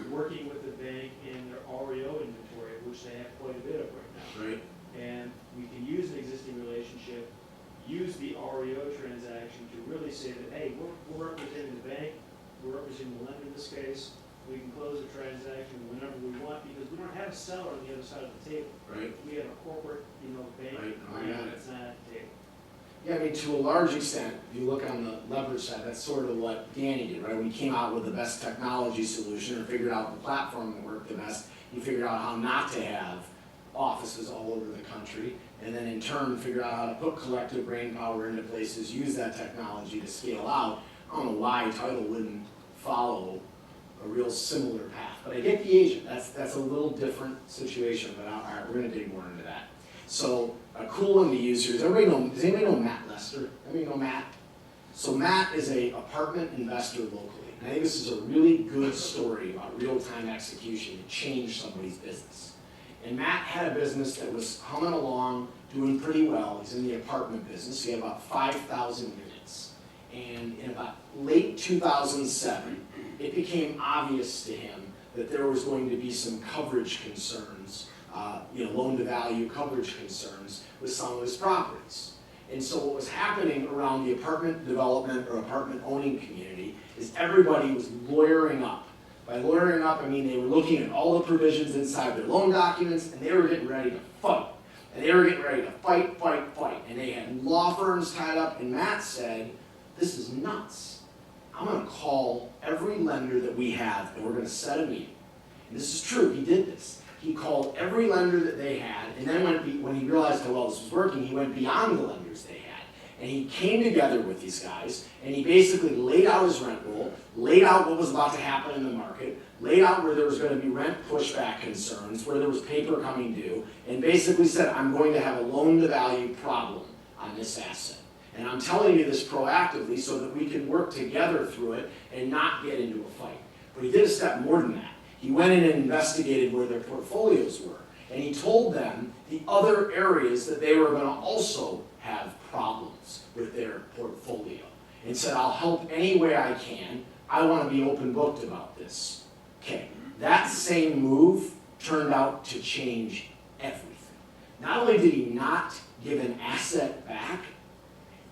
working with the bank in their REO inventory, which they have quite a bit of right now. Right. And we can use an existing relationship, use the REO transaction to really say that, hey, we're representing the bank, we're representing the lender in this case. We can close a transaction whenever we want, because we don't have a seller on the other side of the table. Right. We have a corporate, bank Right. Oh, I got it. that's not at the table. Yeah, I mean, to a large extent, if you look on the leverage side, that's sort of what Danny did, right? We came out with the best technology solution, or figured out the platform that worked the best. You figured out how not to have offices all over the country, and then in turn figure out how to put collective brain power into places, use that technology to scale out. I don't know why Title wouldn't follow a real similar path, but I get the agent. That's a little different situation, but all right, we're gonna dig more into that. So a cool one to use here, does anybody know Matt Lester? Anybody know Matt? So Matt is a apartment investor locally. And I think this is a really good story about real-time execution to change somebody's business. And Matt had a business that was humming along, doing pretty well. He's in the apartment business. He had about 5,000 units. And in about late 2007, it became obvious to him that there was going to be some coverage concerns, loan-to-value coverage concerns with some of his properties. And so what was happening around the apartment development or apartment owning community is everybody was lawyering up. By lawyering up, I mean they were looking at all the provisions inside their loan documents, and they were getting ready to fight. And they were getting ready to fight. And they had law firms tied up, and Matt said, this is nuts. I'm gonna call every lender that we have, and we're gonna set a meeting. And this is true, he did this. He called every lender that they had, and then when he realized how well this was working, he went beyond the lenders they had. And he came together with these guys, and he basically laid out his rent roll, laid out what was about to happen in the market, laid out where there was going to be rent pushback concerns, where there was paper coming due, and basically said, I'm going to have a loan-to-value problem on this asset. And I'm telling you this proactively so that we can work together through it and not get into a fight. But he did a step more than that. He went in and investigated where their portfolios were. And he told them the other areas that they were going to also have problems with their portfolio. And said, I'll help any way I can. I want to be open booked about this. Okay, that same move turned out to change everything. Not only did he not give an asset back,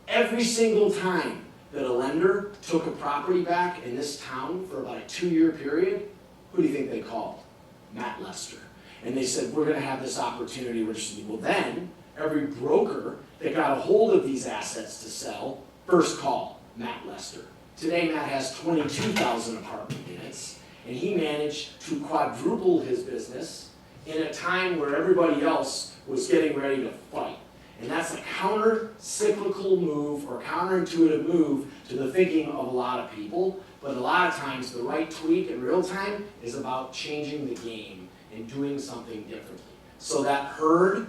every single time that a lender took a property back in this town for about a 2-year period, who do you think they called? Matt Lester. And they said, we're going to have this opportunity. Well, then, every broker that got a hold of these assets to sell, first call, Matt Lester. Today, Matt has 22,000 apartment units, and he managed to quadruple his business in a time where everybody else was getting ready to fight. And that's a counter-cyclical move or counterintuitive move to the thinking of a lot of people. But a lot of times, the right tweak in real time is about changing the game and doing something differently. So that herd,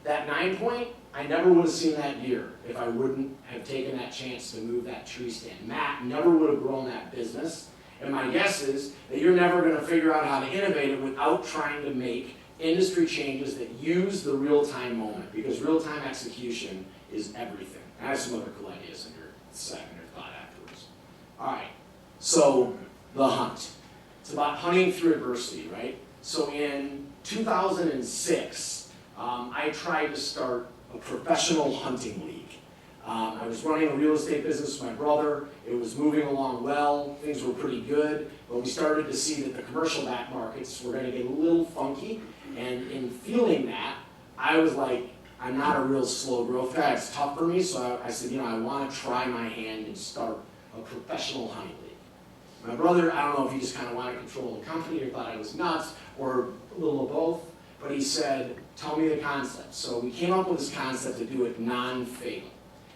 that 9-point, I never would have seen that year if I wouldn't have taken that chance to move that tree stand. Matt never would have grown that business. And my guess is that you're never going to figure out how to innovate it without trying to make industry changes that use the real-time moment, because real-time execution is everything. I have some other cool ideas in your second or thought afterwards. All right, so the hunt. It's about hunting through adversity, right? So in 2006, I tried to start a professional hunting league. I was running a real estate business with my brother. It was moving along well. Things were pretty good, but we started to see that the commercial back markets were going to get a little funky. And in feeling that, I was like, I'm not a real slow growth guy. It's tough for me, so I said, I want to try my hand and start a professional hunting league. My brother, I don't know if he just kind of wanted to control the company or thought I was nuts or a little of both, but he said, tell me the concept. So we came up with this concept to do it non-fatal.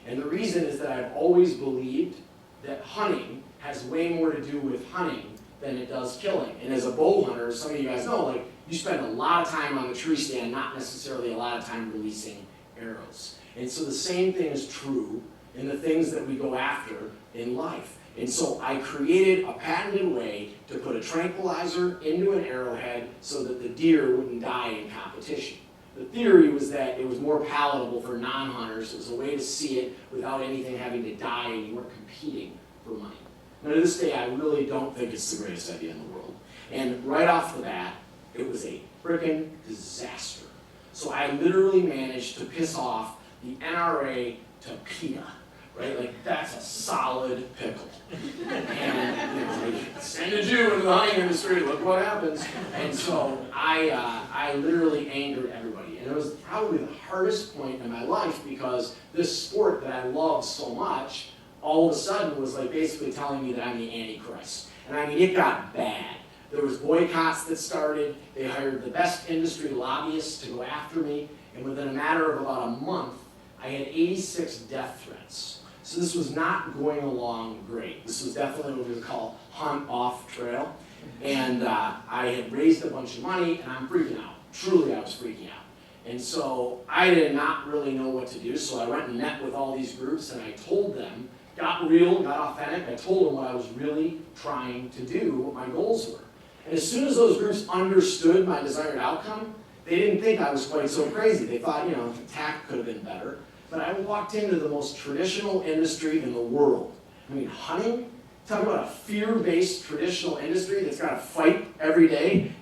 And the reason is that I've always believed that hunting has way more to do with hunting than it does killing. And as a bow hunter, some of you guys know, you spend a lot of time on the tree stand, not necessarily a lot of time releasing arrows. And so the same thing is true in the things that we go after in life. And so I created a patented way to put a tranquilizer into an arrowhead so that the deer wouldn't die in competition. The theory was that it was more palatable for non-hunters. It was a way to see it without anything having to die, and you weren't competing for money. Now, to this day, I really don't think it's the greatest idea in the world. And right off the bat, it was a freaking disaster. So I literally managed to piss off the NRA to PETA, right? That's a solid pickle. And, send a Jew into the hunting industry, look what happens. And so I literally angered everybody. And it was probably the hardest point in my life because this sport that I love so much, all of a sudden was basically telling me that I'm the Antichrist. And it got bad. There was boycotts that started. They hired the best industry lobbyists to go after me. And within a matter of about a month, I had 86 death threats. So this was not going along great. This was definitely what we would call hunt off trail. And I had raised a bunch of money, and I'm freaking out. Truly, I was freaking out. And so I did not really know what to do, so I went and met with all these groups, and I told them, got real, got authentic, I told them what I was really trying to do, what my goals were. And as soon as those groups understood my desired outcome, they didn't think I was quite so crazy. They thought, you know, the tack could have been better. But I walked into the most traditional industry in the world. I mean, hunting, talk about a fear-based traditional industry that's got to fight every day,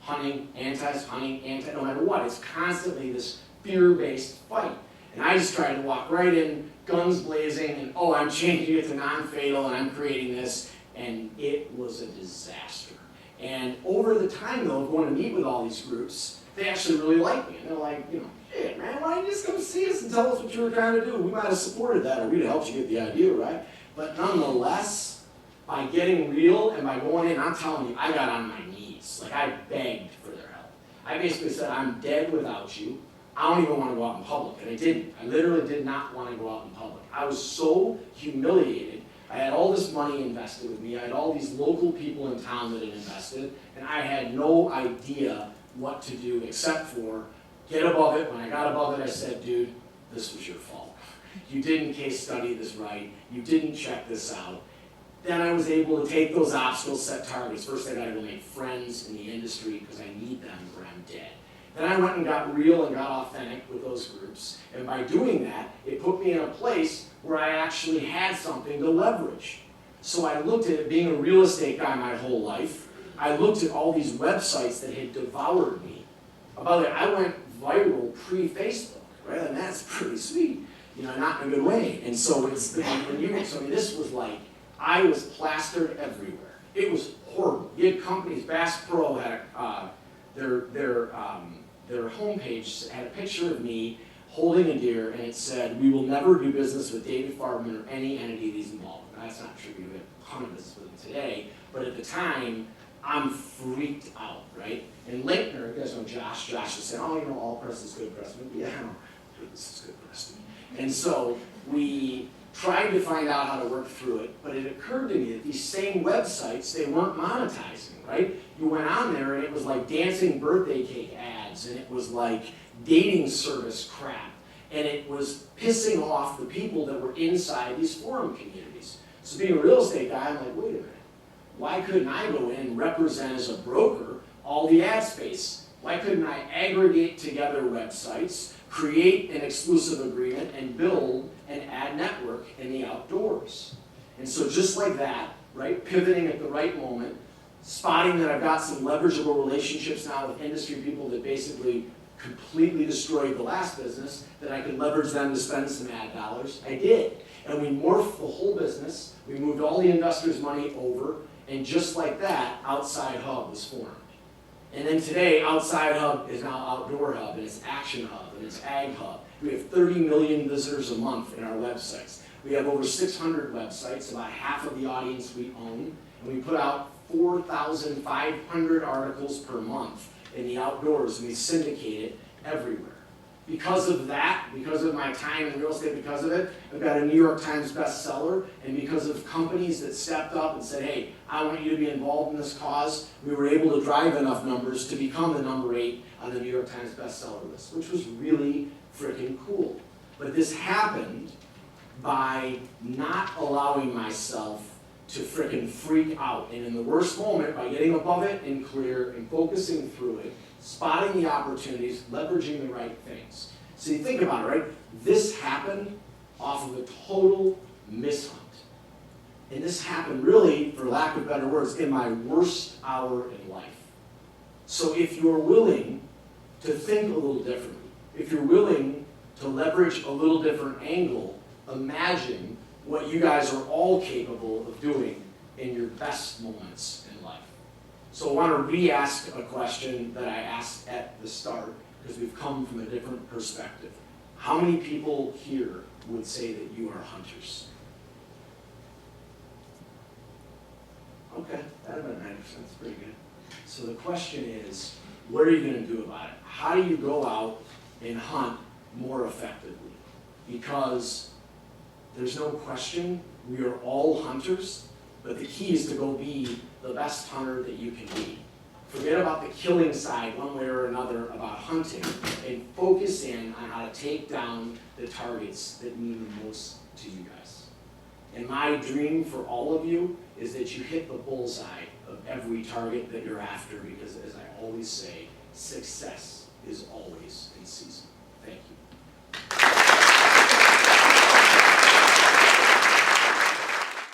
hunting, no matter what. It's constantly this fear-based fight. And I just tried to walk right in, guns blazing, and oh, I'm changing it to non-fatal, and I'm creating this, and it was a disaster. And over the time, though, of going to meet with all these groups, they actually really liked me. And they're like, you know, hey, man, why don't you just come see us and tell us what you were trying to do? We might have supported that, or we'd have helped you get the idea, right? But nonetheless, by getting real and by going in, I'm telling you, I got on my knees. Like, I begged for their help. I basically said, I'm dead without you. I don't even want to go out in public. And I didn't. I literally did not want to go out in public. I was so humiliated. I had all this money invested with me. I had all these local people in town that had invested. And I had no idea what to do except for get above it. When I got above it, I said, dude, this was your fault. You didn't case study this right. You didn't check this out. Then I was able to take those obstacles, set targets. First, I got to go make friends in the industry because I need them or I'm dead. Then I went and got real and got authentic with those groups. And by doing that, it put me in a place where I actually had something to leverage. So I looked at it, being a real estate guy my whole life, I looked at all these websites that had devoured me. By the way, I went viral pre-Facebook, right? And that's pretty sweet, you know, not in a good way. And so it's, this was like, I was plastered everywhere. It was horrible. You had companies, Bass Pro had their homepage had a picture of me holding a deer, and it said, "We will never do business with David Farbman or any entity that he's involved with." Now, that's not true. We have a ton of business with him today, but at the time, I'm freaked out, right? And Lakener, you guys know Josh. Josh was saying, "Oh, you know, all press is good press." Yeah, I know, this is good press. And so we tried to find out how to work through it, but it occurred to me that these same websites, they weren't monetizing, right? You went on there and it was like dancing birthday cake ads, and it was like dating service crap, and it was pissing off the people that were inside these forum communities. So being a real estate guy, I'm like, wait a minute, why couldn't I go in and represent as a broker all the ad space? Why couldn't I aggregate together websites, create an exclusive agreement, and build an ad network in the outdoors? And so just like that, right, pivoting at the right moment, spotting that I've got some leverageable relationships now with industry people that basically completely destroyed the last business, that I could leverage them to spend some ad dollars. I did. And we morphed the whole business. We moved all the investors' money over, and just like that, Outside Hub was formed. And then today, Outside Hub is now Outdoor Hub, and it's Action Hub, and it's Ag Hub. We have 30 million visitors a month in our websites. We have over 600 websites, about half of the audience we own, and we put out 4,500 articles per month in the outdoors, and we syndicate it everywhere. Because of that, because of my time in real estate, because of it, I've got a New York Times bestseller, and because of companies that stepped up and said, hey, I want you to be involved in this cause, we were able to drive enough numbers to become the number 8 on the New York Times bestseller list, which was really freaking cool. But this happened by not allowing myself to freaking freak out. And in the worst moment, by getting above it and clear and focusing through it, spotting the opportunities, leveraging the right things. So you think about it, right? This happened off of a total mishunt. And this happened really, for lack of better words, in my worst hour in life. So if you're willing to think a little differently, if you're willing to leverage a little different angle, imagine what you guys are all capable of doing in your best moments in life. So I want to re-ask a question that I asked at the start, because we've come from a different perspective. How many people here would say that you are hunters? Okay, that about 90%, that's pretty good. So the question is, what are you gonna do about it? How do you go out and hunt more effectively? Because there's no question, we are all hunters, but the key is to go be the best hunter that you can be. Forget about the killing side one way or another about hunting, and focus in on how to take down the targets that mean the most to you guys. And my dream for all of you is that you hit the bullseye of every target that you're after, because as I always say, success is all